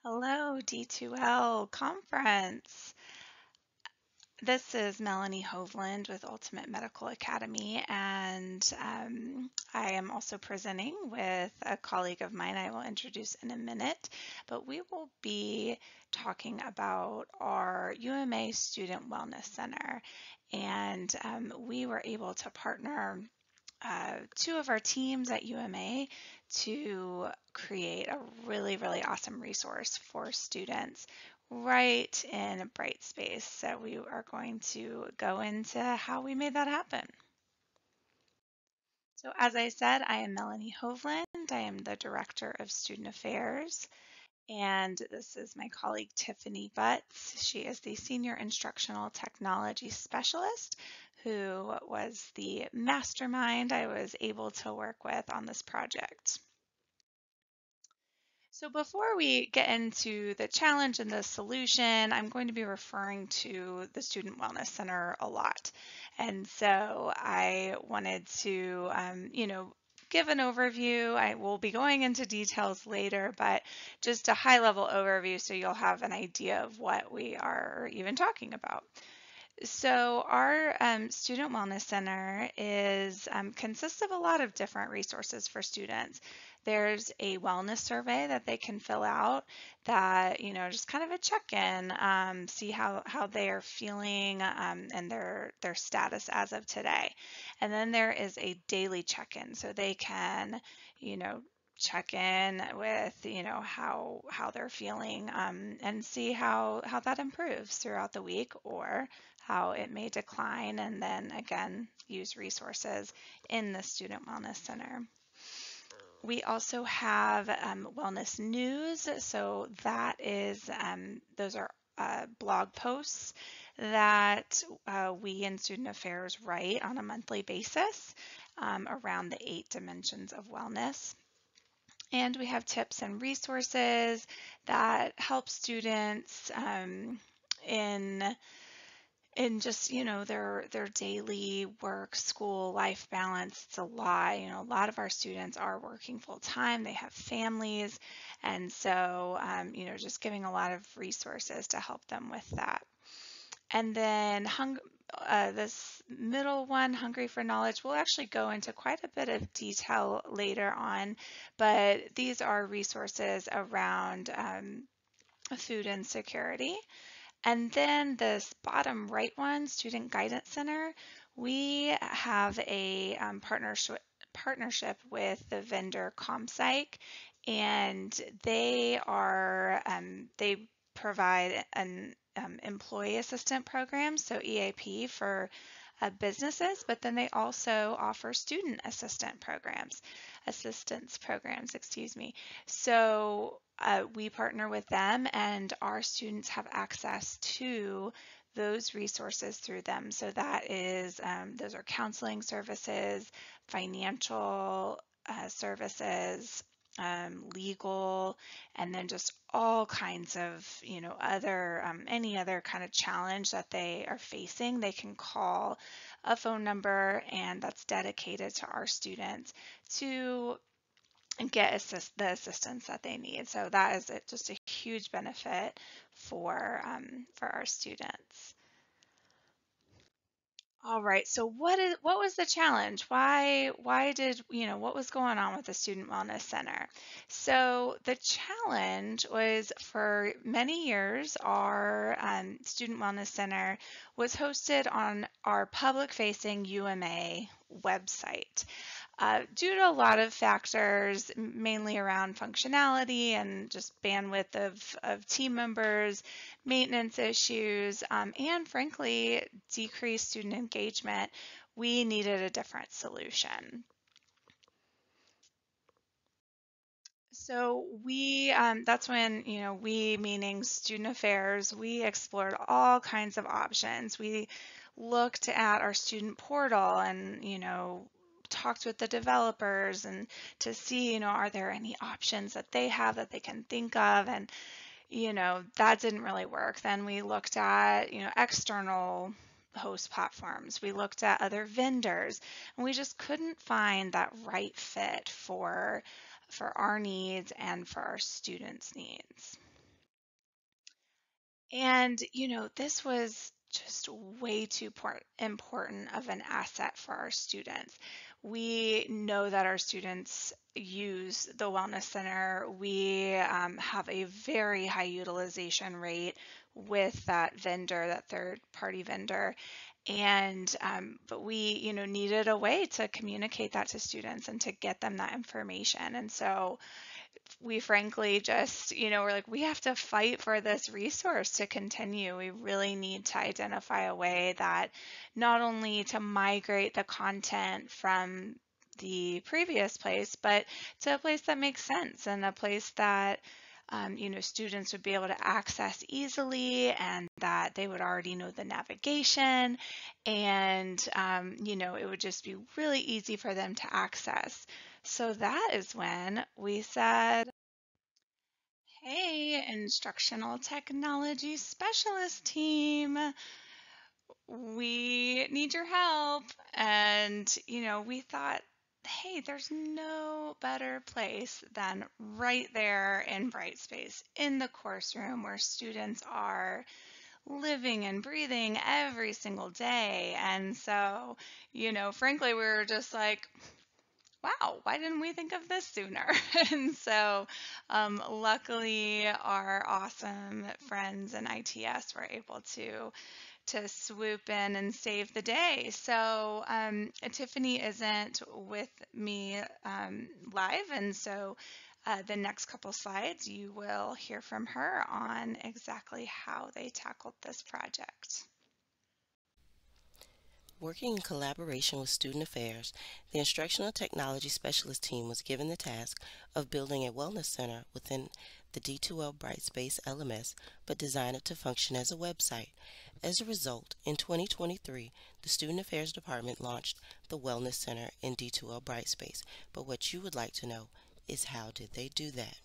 Hello, D2L conference. This is Melanie Hovland with Ultimate Medical Academy, and I am also presenting with a colleague of mine I will introduce in a minute, but we will be talking about our UMA Student Wellness Center, and we were able to partner two of our teams at UMA to create a really awesome resource for students right in a bright space. So we are going to go into how we made that happen. So as I said, I am Melanie Hovland. I am the Director of Student Affairs. And this is my colleague Tiffany Butts. She is the Senior Instructional Technology Specialist who was the mastermind I was able to work with on this project. So before we get into the challenge and the solution, I'm going to be referring to the Student Wellness Center a lot. And so I wanted to, give an overview. I will be going into details later, but just a high-level overview so you'll have an idea of what we are even talking about. So our Student Wellness Center consists of a lot of different resources for students. There's a wellness survey that they can fill out that, just kind of a check-in, see how they are feeling and their status as of today. And then there is a daily check-in, so they can, check in with, how they're feeling and see how that improves throughout the week or how it may decline, and then again use resources in the Student Wellness Center. We also have wellness news, so that is those are blog posts that we in Student Affairs write on a monthly basis around the 8 dimensions of wellness. And we have tips and resources that help students in just their daily work, school, life balance. It's a lot. A lot of our students are working full time. They have families, and so just giving a lot of resources to help them with that. And then this middle one, Hungry for Knowledge, we'll actually go into quite a bit of detail later on, but these are resources around food insecurity. And then this bottom right one, Student Guidance Center, we have a partnership with the vendor ComPsych, and they provide an employee assistant program, so EAP for businesses, but then they also offer student assistance programs, excuse me. So we partner with them, and our students have access to those resources through them. So that is, those are counseling services, financial services, legal, and then just all kinds of, any other kind of challenge that they are facing, they can call a phone number, and that's dedicated to our students to get the assistance that they need. So that is just a huge benefit for our students. All right, so what was the challenge? Why did, what was going on with the Student Wellness Center? So the challenge was, for many years, our Student Wellness Center was hosted on our public-facing UMA website. Due to a lot of factors, mainly around functionality and just bandwidth of team members, maintenance issues, and frankly, decreased student engagement, we needed a different solution. So that's when, we, meaning Student Affairs, we explored all kinds of options. We looked at our student portal and, talked with the developers and to see, are there any options that they have that they can think of, and, that didn't really work. Then we looked at, external host platforms. We looked at other vendors, and we just couldn't find that right fit for our needs and for our students' needs. And, this was just way too important of an asset for our students. We know that our students use the Wellness Center. We have a very high utilization rate with that vendor, that third party vendor. And, but we, needed a way to communicate that to students and to get them that information. And so, we frankly just, we're like, we have to fight for this resource to continue. We really need to identify a way that not only to migrate the content from the previous place, but to a place that makes sense and a place that students would be able to access easily and that they would already know the navigation and, it would just be really easy for them to access. So that is when we said, hey, instructional technology specialist team, we need your help. And, we thought, hey, there's no better place than right there in Brightspace, in the course room where students are living and breathing every single day. And so, frankly, we were just like, wow, why didn't we think of this sooner? And so, luckily, our awesome friends in ITS were able to swoop in and save the day. So, Tiffany isn't with me live, and so the next couple slides, you will hear from her on exactly how they tackled this project. Working in collaboration with Student Affairs, the Instructional Technology Specialist team was given the task of building a wellness center within the D2L Brightspace LMS, but design it to function as a website. As a result, in 2023, the Student Affairs Department launched the Wellness Center in D2L Brightspace. But what you would like to know is, how did they do that?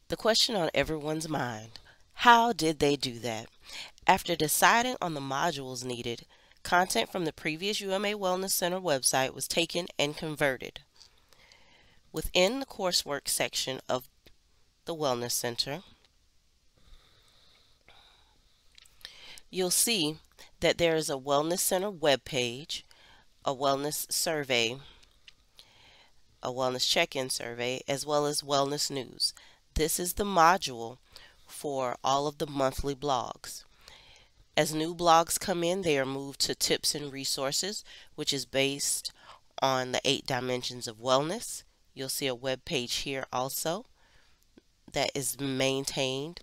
The question on everyone's mind: how did they do that? After deciding on the modules needed, content from the previous UMA Wellness Center website was taken and converted. Within the coursework section of the Wellness Center, you'll see that there is a Wellness Center webpage, a wellness survey, a wellness check-in survey, as well as wellness news. This is the module for all of the monthly blogs. As new blogs come in, they are moved to tips and resources, which is based on the 8 dimensions of wellness. You'll see a web page here also that is maintained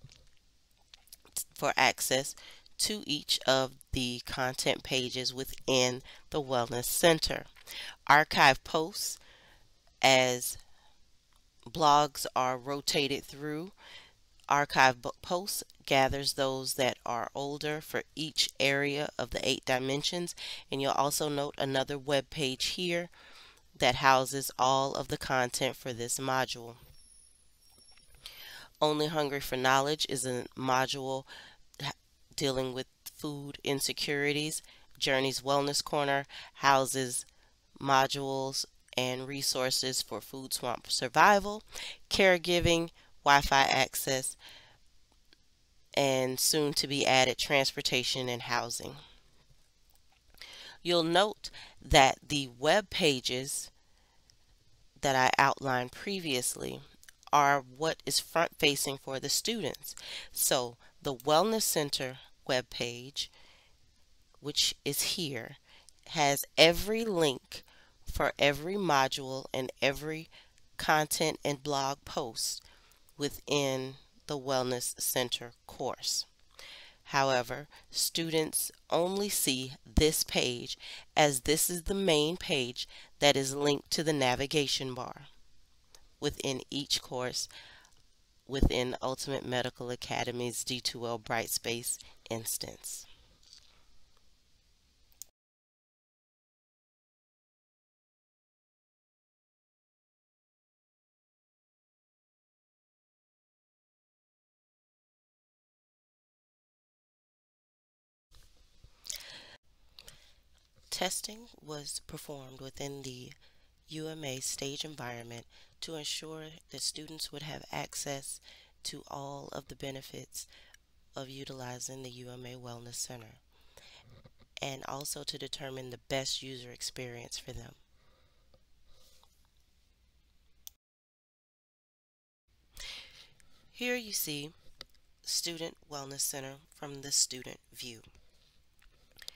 for access to each of the content pages within the Wellness Center. Archive posts, as blogs are rotated through, archive posts gathers those that are older for each area of the 8 dimensions, and you'll also note another web page here that houses all of the content for this module. Only Hungry for Knowledge is a module dealing with food insecurities. Journey's Wellness Corner houses modules and resources for food swamp survival, caregiving, Wi-Fi access, and soon to be added transportation and housing. You'll note that the web pages that I outlined previously are what is front facing for the students. So the Wellness Center web page, which is here, has every link for every module and every content and blog post within the Wellness Center course. However, students only see this page as this is the main page that is linked to the navigation bar within each course within Ultimate Medical Academy's D2L Brightspace instance. Testing was performed within the UMA stage environment to ensure that students would have access to all of the benefits of utilizing the UMA Wellness Center, and also to determine the best user experience for them. Here you see Student Wellness Center from the student view.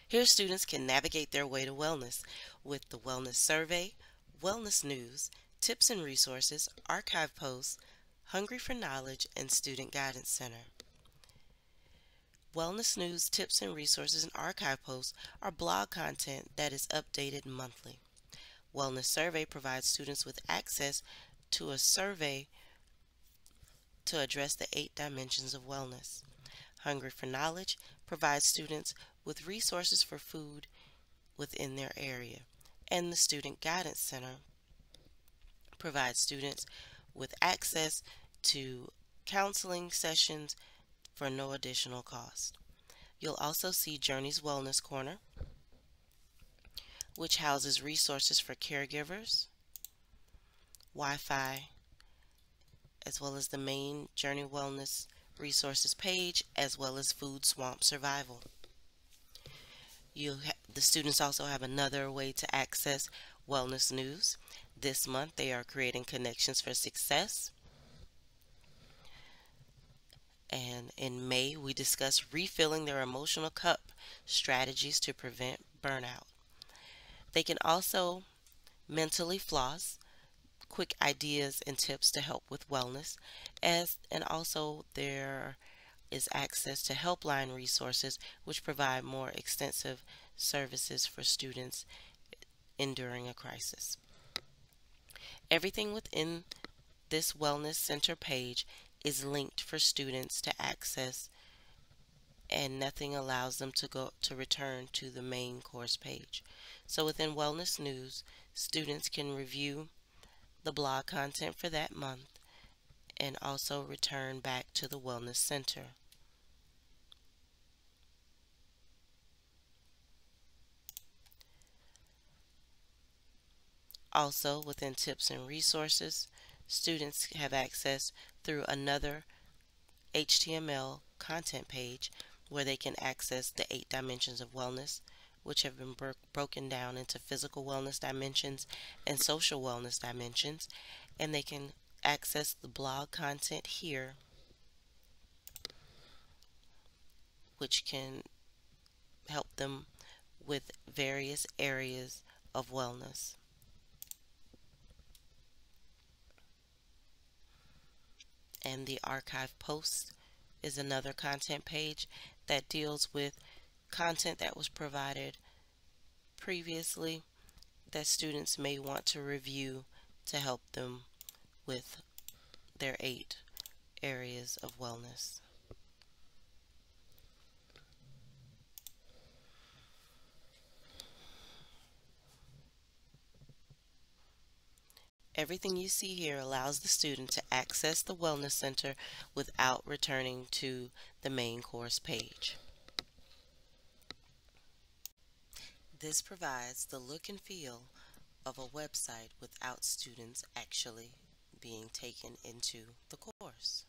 Here students can navigate their way to wellness with the wellness survey, wellness news, tips and resources, archive posts, Hungry for Knowledge, and Student Guidance Center. Wellness news, tips and resources, and archive posts are blog content that is updated monthly. Wellness survey provides students with access to a survey to address the 8 dimensions of wellness. Hungry for Knowledge provides students with resources for food within their area. And the Student Guidance Center provides students with access to counseling sessions for no additional cost. You'll also see Journey's Wellness Corner, which houses resources for caregivers, Wi-Fi, as well as the main Journey Wellness resources page, as well as food swamp survival. The students also have another way to access wellness news. This month they are creating Connections for Success. And in May we discuss refilling their emotional cup, strategies to prevent burnout. They can also mentally floss, quick ideas and tips to help with wellness, and also there is access to helpline resources which provide more extensive services for students enduring a crisis. Everything within this Wellness Center page is linked for students to access, and nothing allows them to return to the main course page. So within Wellness News, students can review the blog content for that month and also return back to the Wellness Center. Also, within Tips and Resources, students have access through another HTML content page where they can access the 8 dimensions of wellness, which have been broken down into physical wellness dimensions and social wellness dimensions, and they can access the blog content here, which can help them with various areas of wellness. And the archive post is another content page that deals with content that was provided previously that students may want to review to help them with their 8 areas of wellness. Everything you see here allows the student to access the Wellness Center without returning to the main course page. This provides the look and feel of a website without students actually being taken into the course.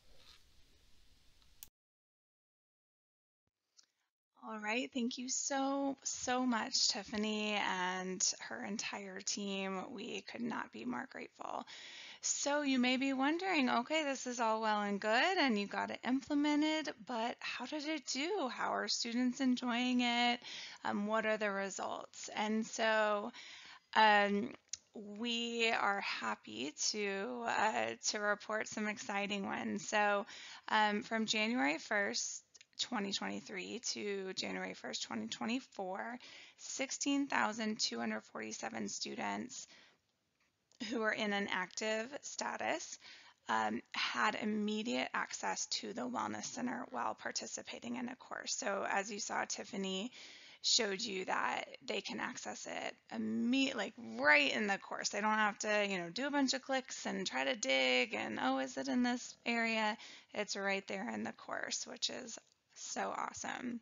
All right, thank you so much, Tiffany and her entire team. We could not be more grateful. So you may be wondering, okay, this is all well and good and you got it implemented, but how did it do? How are students enjoying it? What are the results? And so um, we are happy to report some exciting ones. So from January 1st, 2023 to January 1st, 2024, 16,247 students who are in an active status had immediate access to the Wellness Center while participating in a course. So as you saw, Tiffany showed you that they can access it immediately, like right in the course. They don't have to, do a bunch of clicks and try to dig and, oh, is it in this area? It's right there in the course, which is so awesome.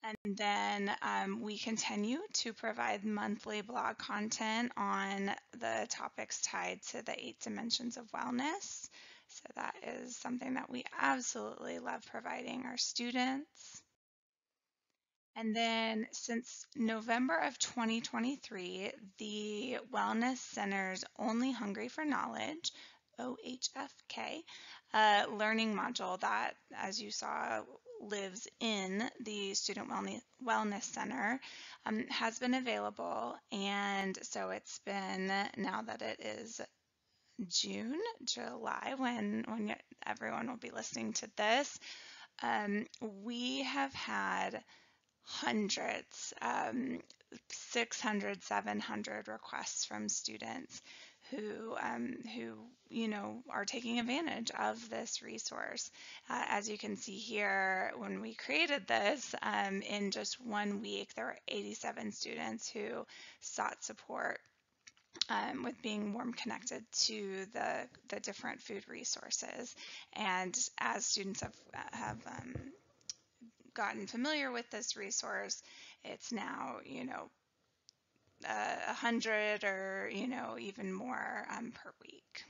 And then we continue to provide monthly blog content on the topics tied to the 8 dimensions of wellness. So that is something that we absolutely love providing our students. And then since November of 2023, the Wellness Center's Only Hungry for Knowledge, OHFK, learning module that, as you saw, lives in the Student Wellness Center, has been available. And so it's been, now that it is June, July, when everyone will be listening to this, we have had hundreds, 600, 700 requests from students who are taking advantage of this resource. As you can see here, when we created this, in just 1 week, there were 87 students who sought support with being warm connected to the different food resources. And as students have gotten familiar with this resource, it's now, 100 or, even more per week.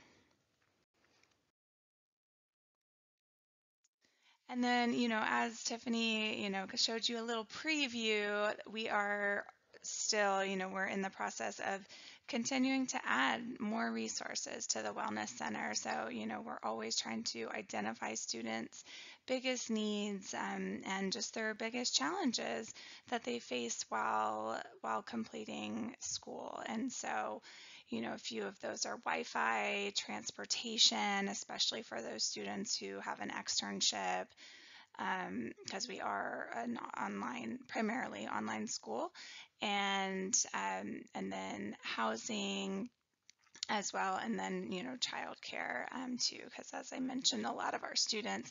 And then, as Tiffany, showed you a little preview, we are still, we're in the process of continuing to add more resources to the Wellness Center. So, we're always trying to identify students' biggest needs and just their biggest challenges that they face while completing school. And so, a few of those are Wi-Fi, transportation, especially for those students who have an externship, because we are an primarily online school, and then housing as well, and then childcare too, because as I mentioned, a lot of our students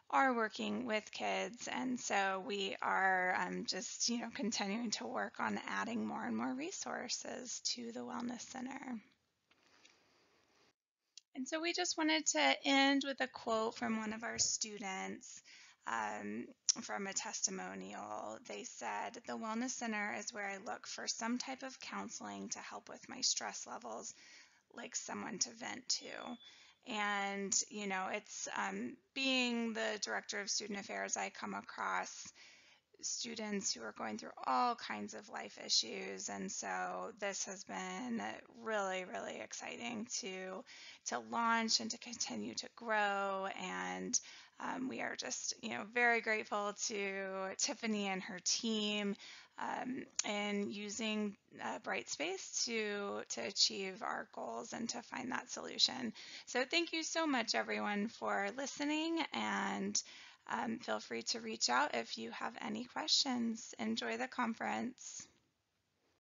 are working with kids, and so we are just continuing to work on adding more and more resources to the Wellness Center. And so we just wanted to end with a quote from one of our students, um, from a testimonial. They said, "The Wellness Center is where I look for some type of counseling to help with my stress levels, like someone to vent to." And, it's being the director of student affairs, I come across students who are going through all kinds of life issues, and so this has been really exciting to launch and to continue to grow. And we are just very grateful to Tiffany and her team in using Brightspace to achieve our goals and to find that solution. So thank you so much, everyone, for listening, and feel free to reach out if you have any questions. Enjoy the conference.